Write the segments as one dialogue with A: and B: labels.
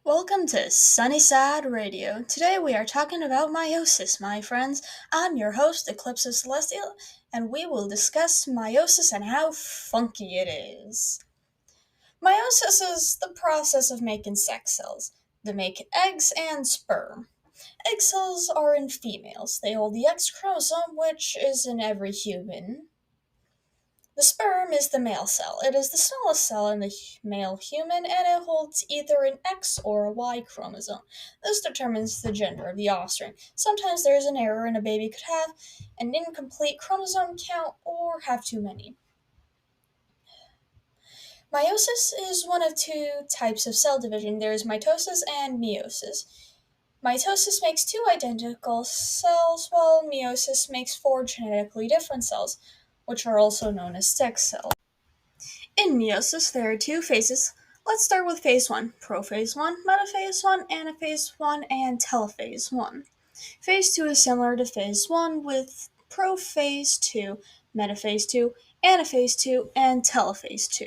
A: Welcome to Sunnyside Radio. Today we are talking about meiosis, my friends. I'm your host, Eclipso Celestial, and we will discuss meiosis and how funky it is. Meiosis is the process of making sex cells. They make eggs and sperm. Egg cells are in females. They hold the X chromosome, which is in every human. The sperm is the male cell. It is the smallest cell in the male human and it holds either an X or a Y chromosome. This determines the gender of the offspring. Sometimes there is an error and a baby could have an incomplete chromosome count or have too many. Meiosis is one of two types of cell division. There is mitosis and meiosis. Mitosis makes two identical cells, while meiosis makes four genetically different cells, which are also known as sex cells. In meiosis, there are two phases. Let's start with phase 1, prophase 1, metaphase 1, anaphase 1, and telophase 1. Phase 2 is similar to phase 1 with prophase 2, metaphase 2, anaphase 2, and telophase 2.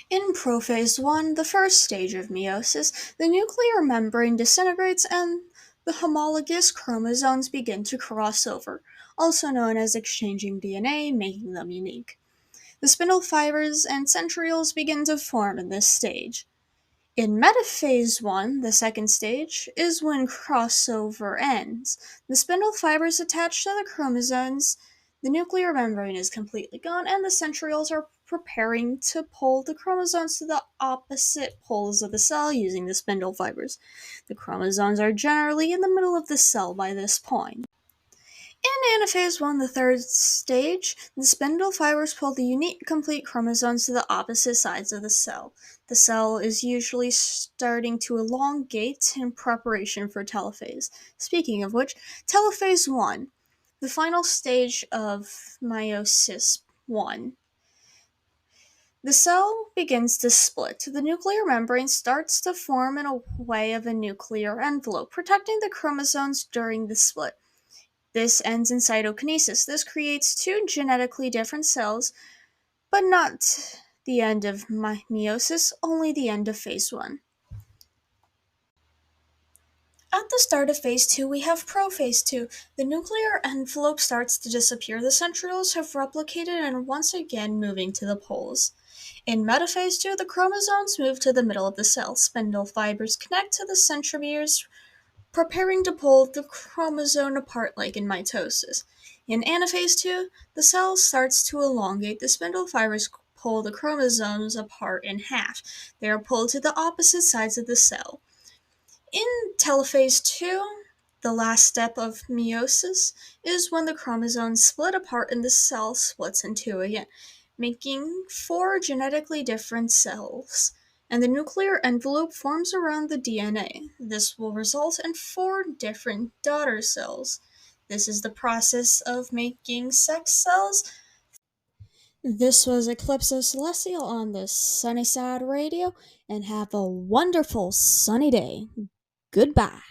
A: In prophase 1, the first stage of meiosis, the nuclear membrane disintegrates and the homologous chromosomes begin to cross over, also known as exchanging DNA, making them unique. The spindle fibers and centrioles begin to form in this stage. In metaphase 1, the second stage, is when crossover ends. The spindle fibers attach to the chromosomes, the nuclear membrane is completely gone, and the centrioles are preparing to pull the chromosomes to the opposite poles of the cell using the spindle fibers. The chromosomes are generally in the middle of the cell by this point. In anaphase 1, the third stage, the spindle fibers pull the unique complete chromosomes to the opposite sides of the cell. The cell is usually starting to elongate in preparation for telophase. Speaking of which, telophase 1, the final stage of meiosis 1. The cell begins to split. The nuclear membrane starts to form in a way of a nuclear envelope, protecting the chromosomes during the split. This ends in cytokinesis. This creates two genetically different cells, but not the end of meiosis, only the end of phase 1. At the start of phase 2, we have prophase 2. The nuclear envelope starts to disappear. The centrioles have replicated and once again moving to the poles. In metaphase 2, the chromosomes move to the middle of the cell. Spindle fibers connect to the centromeres, preparing to pull the chromosome apart like in mitosis. In anaphase 2, the cell starts to elongate. The spindle fibers pull the chromosomes apart in half. They are pulled to the opposite sides of the cell. In telophase 2, the last step of meiosis is when the chromosomes split apart and the cell splits in two again, making four genetically different cells, and the nuclear envelope forms around the DNA. This will result in four different daughter cells. This is the process of making sex cells. This was Eclipso Celestial on the Sunnyside Radio, and have a wonderful sunny day. Goodbye.